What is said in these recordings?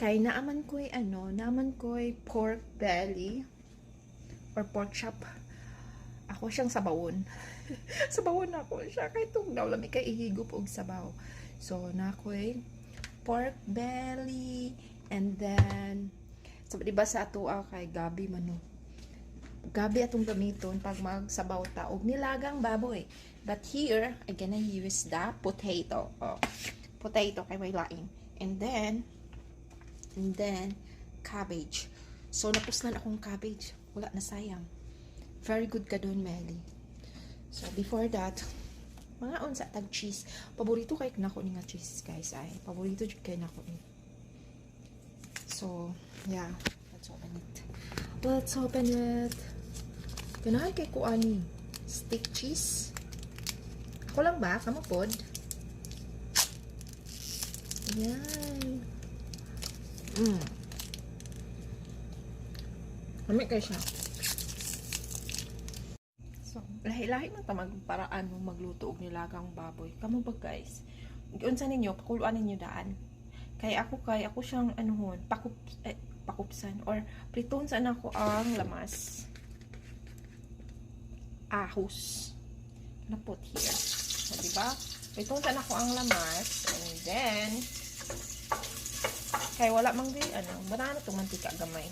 Kay naaman ko'y pork belly or pork chop. Ako siyang sabawon. Sabawon ako siya kay tungdaw lami kay ihigop og sabaw. So na ko'y pork belly, and then so di ba sa ato kay gabi man no. Gabi atong gamiton pag magsabaw ta og nilagang baboy. But here I gonna use the potato. Oh, potato kay may laing. And then cabbage. So napuslan akong cabbage. Wala na sayang. Very good ka doon, Melly. So before that, mga unsa tag cheese. Paborito kay nako ni nga cheese, guys. Ay, paborito jud kay nako ni. So, yeah. Let's open it. Let's open it. Ganahan kay ko ani stick cheese. Ako lang ba? Kamo pod? Yan. Lamig kayo siya. So, lahi-lahi man ta magparaan mo magluto og nilagang baboy. Kamo ba guys? Unsa ninyo pakuluan ninyo daan. Kay ako siyang anuhon, pakupsan or priton sa ako ang lamas. Ahos. Na put here. So, diba? Priton sa ako ang lamas, and then kay wala mang di banana to mantika gamay.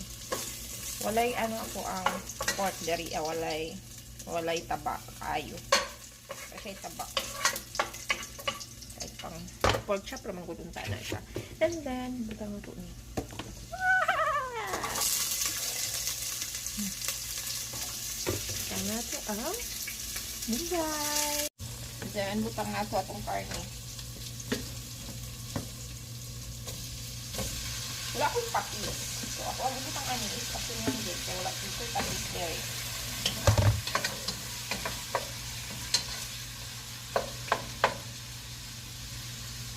Walay ako ang pork deri, walay taba kayo. Kasi taba. Kay pang pork chop ra man gud unta na siya. And then butang to ni. Kana to bye. Then butang na to atong karne. Wala akong patis. So, ako ang ibutang anis. Kasi nga hindi. Kaya wala dito patis there.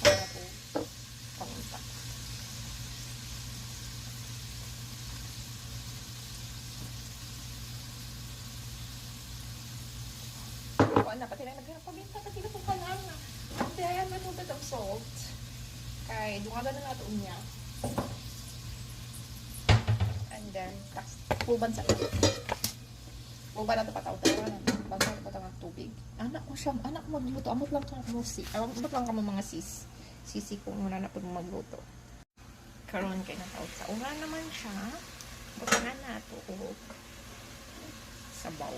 Kaya po, pamunta. O, pati na naghanap pabinta. Pati na itong kalang na. And then, may tubig of salt. Kaya, dungagan na natin niya. And then, puban sa ito. Puban na ito pataw-tawa. Basta ito pataw ng tubig. Anak ko magluto. Amot lang ka mga sisi kung muna na po magluto. Karoon kayo na tawag sa uran naman siya. Butangan na ito. Sabaw.